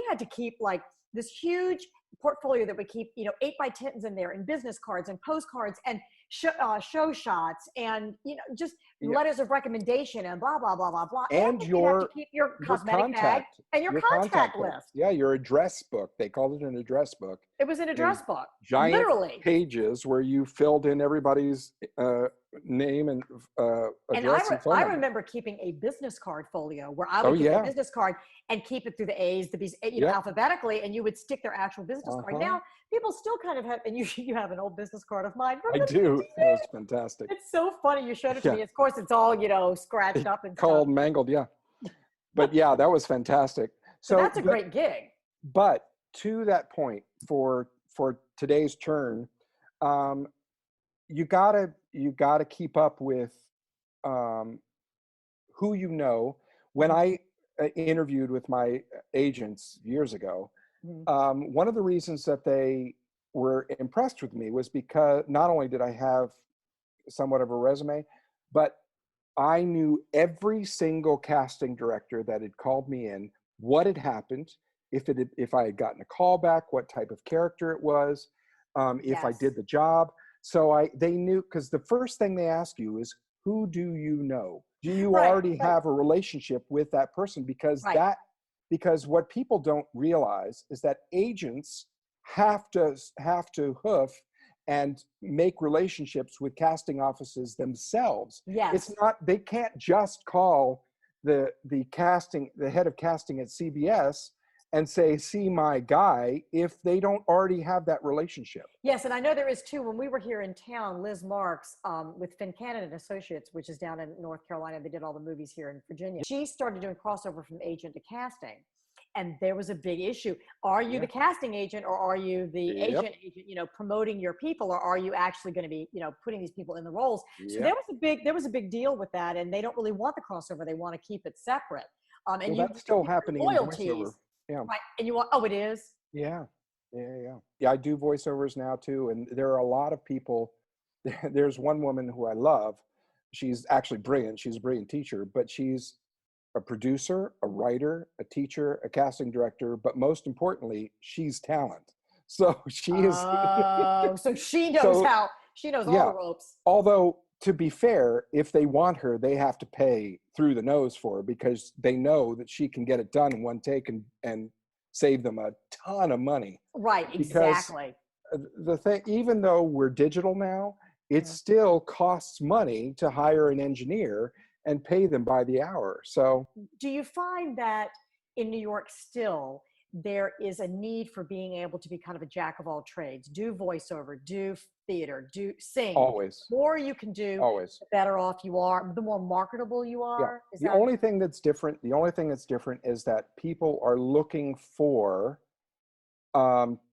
had to keep like this huge portfolio that we keep, you know, 8x10s in there and business cards and postcards and show shots and, you know, just letters of recommendation and blah, blah, blah, blah, blah. And you have to keep your cosmetic bag and your contact list. Yeah, your address book. They called it an address book. It was an address book. Giant literally pages where you filled in everybody's name and address and phone I number. remember keeping a business card folio where I would get a business card and keep it through the A's, the B's, you know, alphabetically, and you would stick their actual business card. Now people still kind of have, and you have an old business card of mine. I do. That was fantastic. It's so funny. You showed it to me. Of course, it's all, you know, scratched up and called mangled. Yeah. But yeah, that was fantastic. So that's a great gig. But to that point, for today's turn, you gotta keep up with who you know. When I interviewed with my agents years ago, one of the reasons that they were impressed with me was because not only did I have somewhat of a resume, but I knew every single casting director that had called me in, what had happened, if I had gotten a call back, what type of character it was, if I did the job. So they knew, because the first thing they ask you is, who do you know? Do you already have a relationship with that person? Because what people don't realize is that agents have to hoof and make relationships with casting offices themselves. Yes. It's not, they can't just call the head of casting at CBS and say, see my guy, if they don't already have that relationship. Yes, and I know there is too. When we were here in town, Liz Marks with Fincannon and Associates, which is down in North Carolina, they did all the movies here in Virginia. She started doing crossover from agent to casting. And there was a big issue. Are you the casting agent, or are you the agent, promoting your people, or are you actually going to be, putting these people in the roles? So there was a big deal with that, and they don't really want the crossover. They want to keep it separate. And that's still happening in voiceover. Yeah. Right. And it is? Yeah. I do voiceovers now too. And there are a lot of people. There's one woman who I love. She's actually brilliant. She's a brilliant teacher, but she's a producer, a writer, a teacher, a casting director, but most importantly, she's talent. So she is. So she knows she knows all the ropes. Although, to be fair, if they want her, they have to pay through the nose for her, because they know that she can get it done in one take and save them a ton of money. Right, exactly. The thing, even though we're digital now, it still costs money to hire an engineer and pay them by the hour. So do you find that in New York still there is a need for being able to be kind of a jack of all trades, do voiceover, do theater, do sing? Always. The more you can do, always, the better off you are, the more marketable you are. The only thing that's different is that people are looking for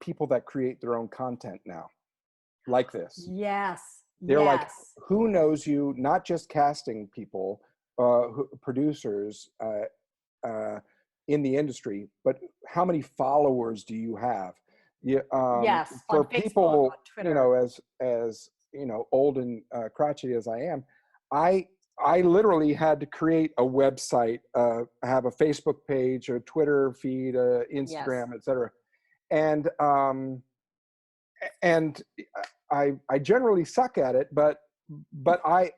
people that create their own content now, like this. Yes. They're like, who knows you? Not just casting people, producers in the industry, but how many followers do you have? For people, as old and crotchety as I am, I literally had to create a website, have a Facebook page, a Twitter feed, Instagram, etc. And I generally suck at it, but my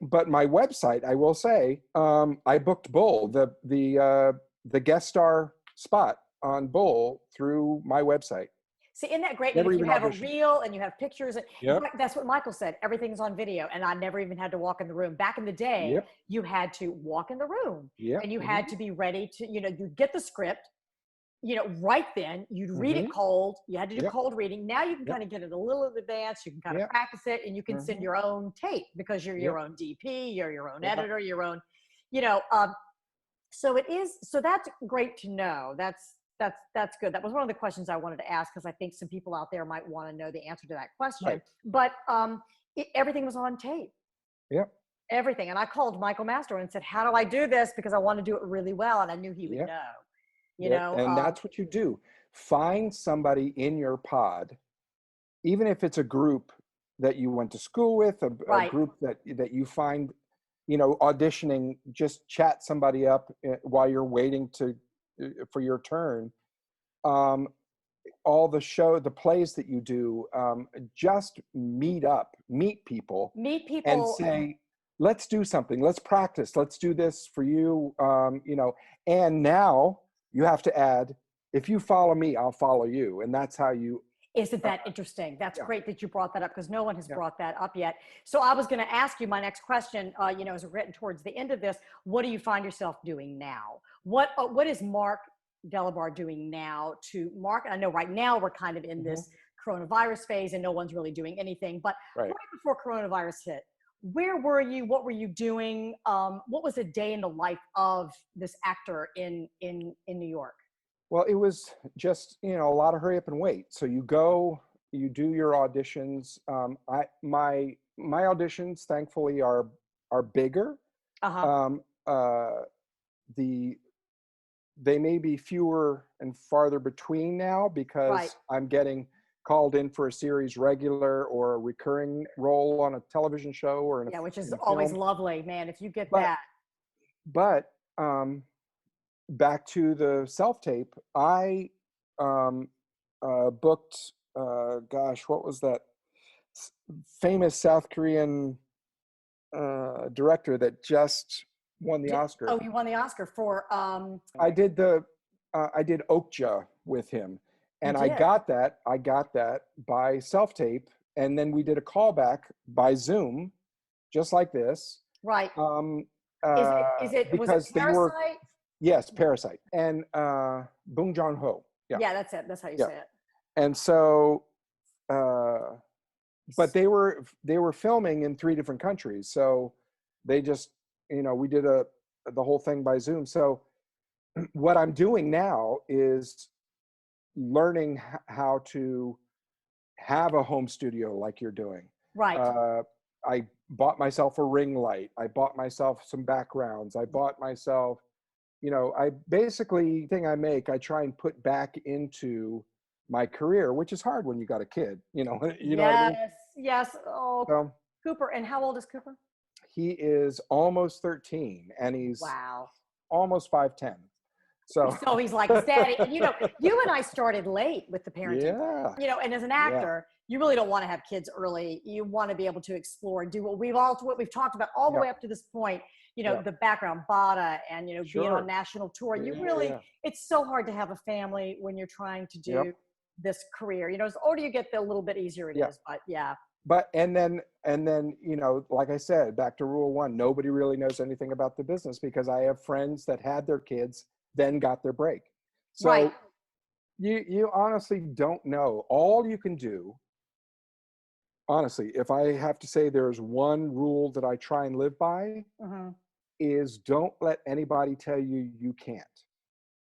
website, I will say, I booked Bull, the guest star spot on Bull through my website. See, isn't that great? And if you have a reel and you have pictures, that's what Michael said. Everything's on video, and I never even had to walk in the room. Back in the day, you had to walk in the room, and you had to be ready to, you'd get the script, right then, you'd read it cold. You had to do cold reading. Now you can kind of get it a little in advance. You can kind of practice it, and you can send your own tape, because you're your own DP, you're your own editor, your own, so it is. So that's great to know. That's good. That was one of the questions I wanted to ask, because I think some people out there might want to know the answer to that question. Right. But everything was on tape. Yep. Everything. And I called Michael Master and said, how do I do this? Because I want to do it really well. And I knew he would know. And that's what you do. Find somebody in your pod, even if it's a group that you went to school with, a group that you find, auditioning, just chat somebody up while you're waiting for your turn. All the plays that you do, just meet people and say, let's do something, let's practice, let's do this for you. And now you have to add, if you follow me, I'll follow you. And that's how you. Isn't that interesting? That's great that you brought that up, because no one has brought that up yet. So I was going to ask you my next question, as we're getting towards the end of this, what do you find yourself doing now? What is Mark Delabarre doing now to market? I know right now we're kind of in this coronavirus phase and no one's really doing anything, but right before coronavirus hit, where were you? What were you doing? What was a day in the life of this actor in New York? Well, it was just, a lot of hurry up and wait. So you go, you do your auditions. My auditions, thankfully, are bigger. They may be fewer and farther between now, because I'm getting called in for a series regular or a recurring role on a television show or in a which is in a always film. lovely, man. If you get that. but back to the self-tape, I booked, gosh, what was that famous South Korean director that just won the Oscar? Oh, you won the Oscar for I did Okja with him, and I got that by self-tape, and then we did a callback by Zoom, just like this. Right. Was it Parasite? Yes, Parasite, and Bong Joon-ho. Yeah, that's it. That's how you say it. And so, but they were filming in 3 different countries, so they just, we did the whole thing by Zoom. So what I'm doing now is learning how to have a home studio like you're doing. Right. I bought myself a ring light. I bought myself some backgrounds. I bought myself, I basically, thing I make, I try and put back into my career, which is hard when you got a kid, you know what I mean? Yes. Oh, so, Cooper. And how old is Cooper? He is almost 13, and he's almost 5'10". So he's like his daddy. And you and I started late with the parenting. Yeah. And as an actor, you really don't want to have kids early. You want to be able to explore and do what we've talked about all the way up to this point. The background, Bada, and being on national tour. It's so hard to have a family when you're trying to do this career. As older you get, the little bit easier it is. But But and then like I said, back to rule 1, nobody really knows anything about the business, because I have friends that had their kids, then got their break. So you honestly don't know. All you can do, honestly, if I have to say there's one rule that I try and live by, is don't let anybody tell you you can't.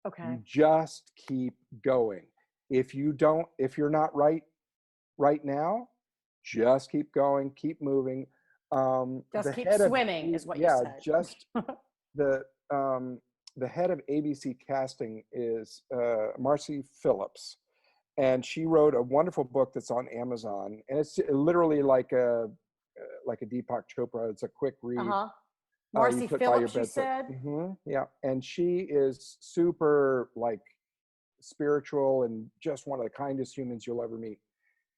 Okay. You just keep going. If you're not right now, just keep going, keep moving. Just keep swimming is what you said. Just the head of ABC casting is Marcy Phillips, and she wrote a wonderful book that's on Amazon, and it's literally like a Deepak Chopra. It's a quick read. Marcy Phillips, you said? Yeah, and she is super spiritual and just one of the kindest humans you'll ever meet.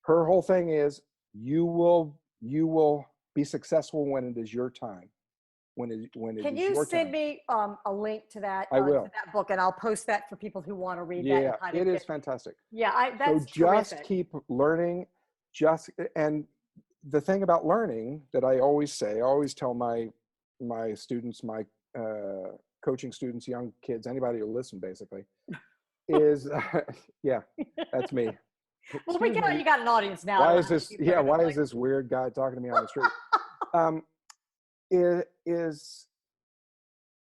Her whole thing is you will be successful when it is your time. Can you send me a link to that? I will. To that book, and I'll post that for people who want to read that. Yeah, it is fantastic. Yeah, that's so just keep learning. And the thing about learning that I always tell my students, my coaching students, young kids, anybody who listen, basically, is that's me. Well, you got an audience now. Why is this? Yeah, why is this weird guy talking to me on the street? Is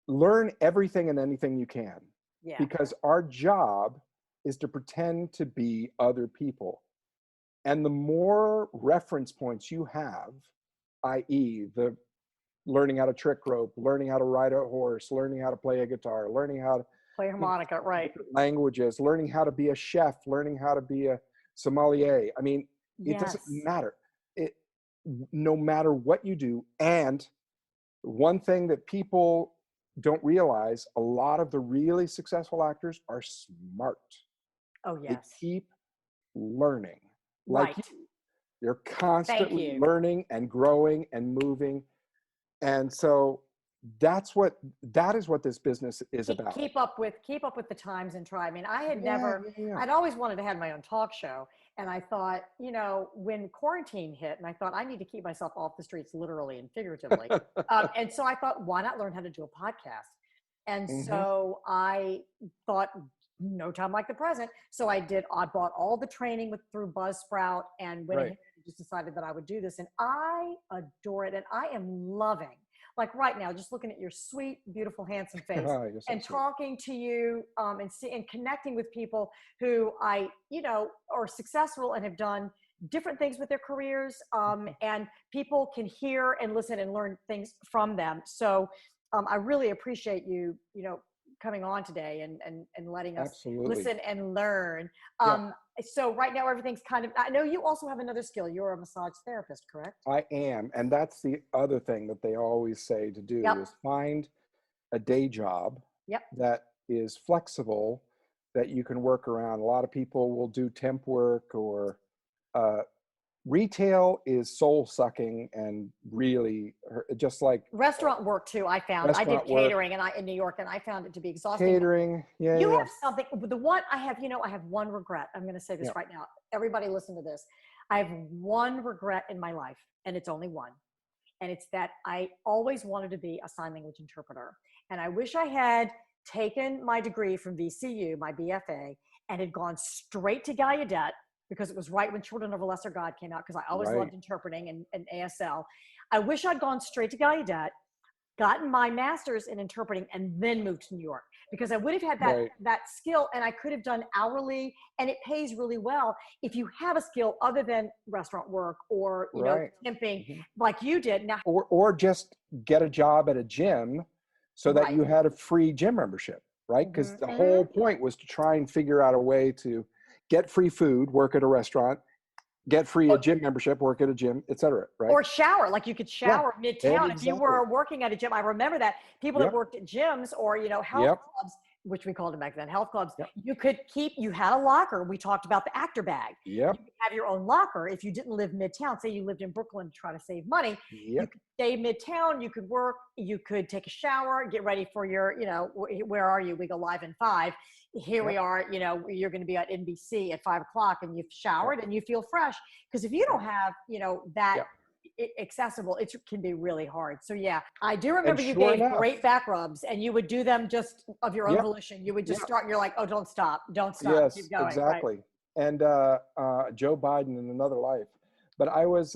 learn everything and anything you can. Yeah. Because our job is to pretend to be other people. And the more reference points you have, i.e. the learning how to trick rope, learning how to ride a horse, learning how to play a guitar, learning how to play harmonica, right? Languages, learning how to be a chef, learning how to be a sommelier. I mean, it doesn't matter. No matter what you do. And one thing that people don't realize, a lot of the really successful actors are smart. Oh, yes. They keep learning. Like you're constantly learning and growing and moving. And so that is what this business is about. Keep up with the times and try. I mean, I had I'd always wanted to have my own talk show. And I thought, when quarantine hit, and I thought I need to keep myself off the streets, literally and figuratively. And so I thought, why not learn how to do a podcast? And so I thought, no time like the present. So I bought all the training through Buzzsprout, and went ahead and just decided that I would do this. And I adore it. And I am loving, like right now, just looking at your sweet, beautiful, handsome face and talking to you and connecting with people who are successful and have done different things with their careers. And people can hear and listen and learn things from them. So I really appreciate you, coming on today and letting us listen and learn. So right now everything's I know you also have another skill. You're a massage therapist, correct? I am. And that's the other thing that they always say to do is find a day job Yep. that is flexible, that you can work around. A lot of people will do temp work, or retail is soul sucking and really just like Restaurant work too. I found I did catering in New York, and I found it to be exhausting. Catering, yeah. You have something. The one I have, I have one regret. I'm going to say this right now. Everybody, listen to this. I have one regret in my life, and it's only one, and it's that I always wanted to be a sign language interpreter, and I wish I had taken my degree from VCU, my BFA, and had gone straight to Gallaudet, because it was right when Children of a Lesser God came out, because I always loved interpreting and ASL. I wish I'd gone straight to Gallaudet, gotten my master's in interpreting, and then moved to New York, because I would have had that skill, and I could have done hourly, and it pays really well if you have a skill other than restaurant work or temping like you did. Now, or just get a job at a gym so that you had a free gym membership, right? Because the whole point was to try and figure out a way to get free food, work at a restaurant, get free a gym membership, work at a gym, etc. Right? Or shower, like you could shower midtown if you were working at a gym. I remember that people that worked at gyms or health clubs, which we called them back then, health clubs. You had a locker. We talked about the actor bag. You could have your own locker if you didn't live midtown. Say you lived in Brooklyn to try to save money. You could stay midtown. You could work. You could take a shower, get ready for your, where are you? We go live in 5. Here we are, you're going to be at NBC at 5 o'clock, and you've showered and you feel fresh. Because if you don't have, that accessible, it can be really hard. So I do remember you gave great back rubs, and you would do them just of your own volition. You would just start, and you're like, oh, don't stop. Yes, keep going. Exactly. Right? And Joe Biden in another life. But I was,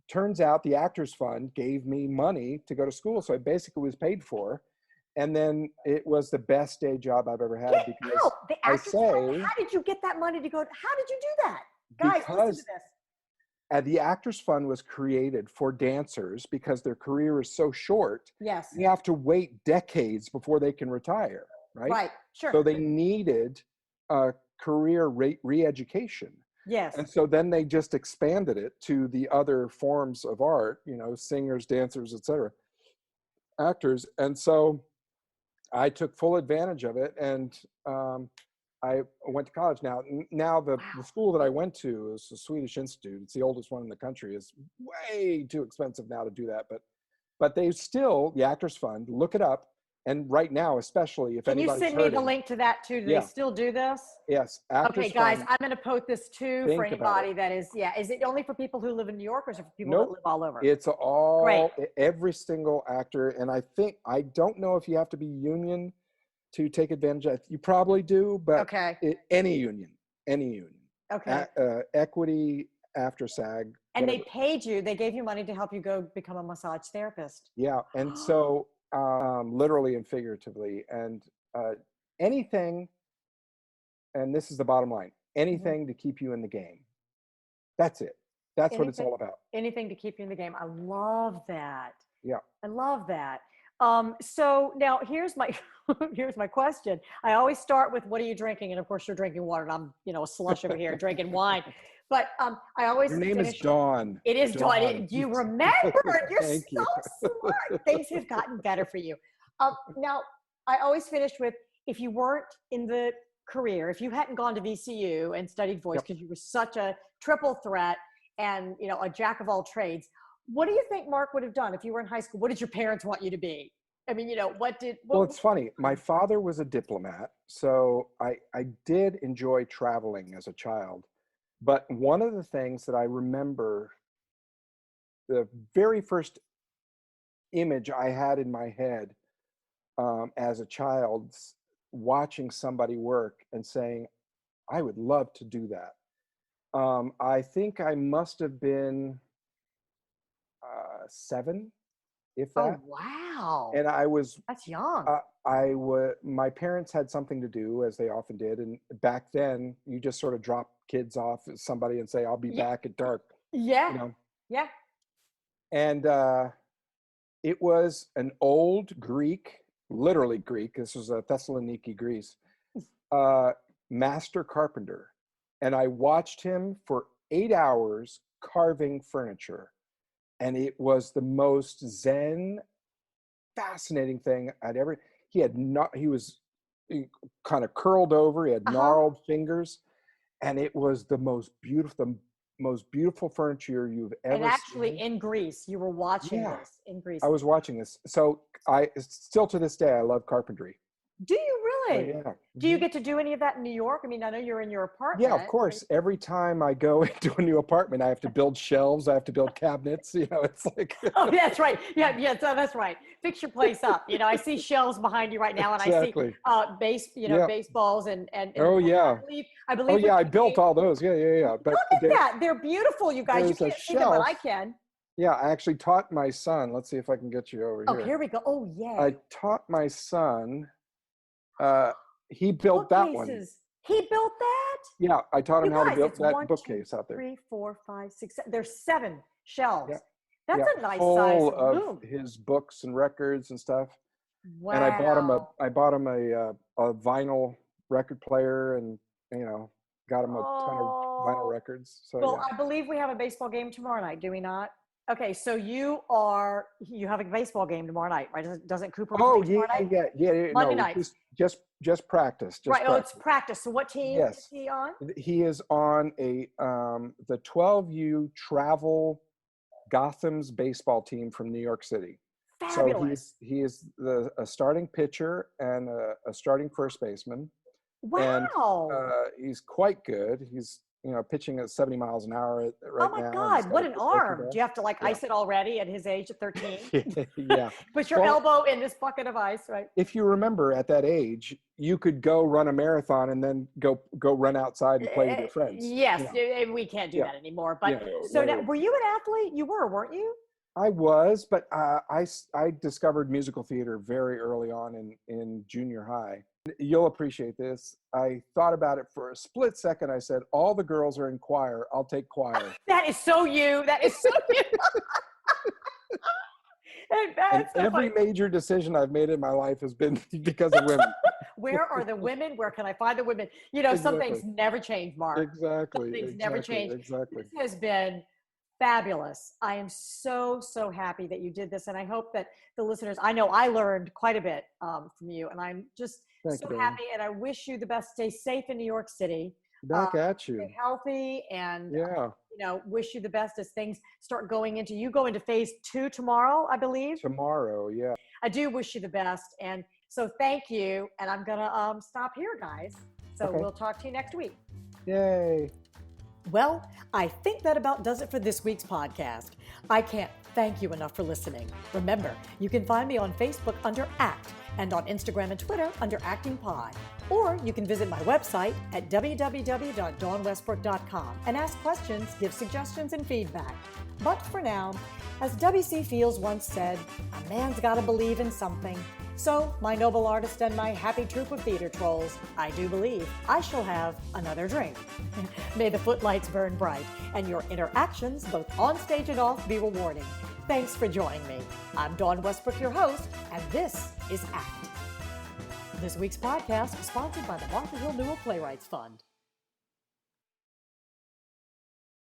turns out the Actors Fund gave me money to go to school. So I basically was paid for. And then it was the best day job I've ever had. Because how did you get that money to go? How did you do that? Guys, listen to this. The Actors Fund was created for dancers because their career is so short. Yes. You have to wait decades before they can retire, right? Right, sure. So they needed career re-education. Yes. And so then they just expanded it to the other forms of art, singers, dancers, etc., actors. And so I took full advantage of it, and I went to college. Now the school that I went to is the Swedish Institute. It's the oldest one in the country. It's way too expensive now to do that, but they still, the Actors Fund, look it up. And right now, especially if anybody's Can you send me the link to that too? Do they still do this? Yes. Okay, guys, I'm going to post this too for anybody that is, Is it only for people who live in New York, or is it for people that live all over? It's every single actor. And I don't know if you have to be union to take advantage of it. You probably do, but any union. Okay. Equity, after SAG. And whatever. They paid you, they gave you money to help you go become a massage therapist. Yeah. And so, literally and figuratively, and anything, and this is the bottom line, anything to keep you in the game. That's it. That's what it's all about. Anything to keep you in the game. I love that. Yeah. I love that. So now here's my question. I always start with, what are you drinking? And of course you're drinking water, and I'm, a slush over here drinking wine. But I always Your name is Dawn. It is Dawn. You remembered. You're so smart. Things have gotten better for you. Now, I always finished with, if you weren't in the career, if you hadn't gone to VCU and studied voice because you were such a triple threat and, a jack of all trades, what do you think Mark would have done if you were in high school? What did your parents want you to be? I mean, well, it's funny. My father was a diplomat, so I did enjoy traveling as a child. But one of the things that I remember, the very first image I had in my head as a child, watching somebody work and saying, I would love to do that. I think I must have been 7, if that. Oh, wow. And that's young. My parents had something to do, as they often did. And back then you just sort of drop kids off at somebody and say, I'll be back at dark. Yeah. Yeah. And it was an old Greek, literally Greek. This was Thessaloniki, Greece, master carpenter. And I watched him for 8 hours carving furniture. And it was the most zen fascinating thing I'd ever. He was kind of curled over. He had gnarled fingers, and it was the most beautiful furniture you've ever seen. And actually, in Greece, you were watching this in Greece. I was watching this. So still to this day, I love carpentry. Do you really? Yeah. Do you get to do any of that in New York? I mean, I know you're in your apartment. Yeah, of course. Every time I go into a new apartment, I have to build shelves. I have to build cabinets. It's like. Oh, that's right. Yeah, that's right. Fix your place up. I see shelves behind you right now, and exactly. I see, baseballs and. Oh yeah. I believe. Oh yeah, I built all those. Yeah. But look at that. They're beautiful, you guys. You can't see them, but I can. Yeah, I actually taught my son. Let's see if I can get you over here. Oh, here we go. Oh yeah. I taught my son. He built that one. He built that? Yeah, I taught him how to build that bookcase out there. 3, 4, 5, 6, 7. There's 7 shelves. Yeah. That's a nice full size of room. His books and records and stuff. Wow. And I bought him a vinyl record player, and got him a ton of vinyl records. So well, I believe we have a baseball game tomorrow night, do we not? Okay, so you have a baseball game tomorrow night, right? Doesn't Cooper? Oh yeah. Monday night. Just practice. Right. Oh, it's practice. So what team is he on? He is on the 12U Travel Gotham's baseball team from New York City. Fabulous. So he is a starting pitcher and a starting first baseman. Wow. And he's quite good. He's pitching at 70 miles an hour right now. Oh my God, what an arm. Do you have to ice it already at his age of 13? Yeah. Put your elbow in this bucket of ice, right? If you remember, at that age, you could go run a marathon and then go run outside and play with your friends. Yes, we can't do that anymore. But now, were you an athlete? You were, weren't you? I was, but I discovered musical theater very early on in junior high. You'll appreciate this. I thought about it for a split second. I said, all the girls are in choir. I'll take choir. That is so you. That is so you. and every major decision I've made in my life has been because of women. Where are the women? Where can I find the women? Some things never change, Mark. Exactly. Some things never change. Exactly. This has been fabulous. I am so happy that you did this. And I hope that the listeners, I know I learned quite a bit from you, and I'm just so happy. And I wish you the best. Stay safe in New York City. Back at you. Stay healthy, and wish you the best as things start going into phase 2 tomorrow, I believe. Tomorrow, yeah. I do wish you the best. And so thank you. And I'm going to stop here, guys. So we'll talk to you next week. Yay. Well, I think that about does it for this week's podcast. I can't thank you enough for listening. Remember, you can find me on Facebook under ACT and on Instagram and Twitter under ActingPod. Or you can visit my website at www.dawnwestbrook.com and ask questions, give suggestions, and feedback. But for now, as W.C. Fields once said, a man's got to believe in something. So, my noble artist and my happy troop of theater trolls, I do believe I shall have another drink. May the footlights burn bright and your interactions, both on stage and off, be rewarding. Thanks for joining me. I'm Dawn Westbrook, your host, and this is ACT. This week's podcast was sponsored by the Martha Hill Newell Playwrights Fund.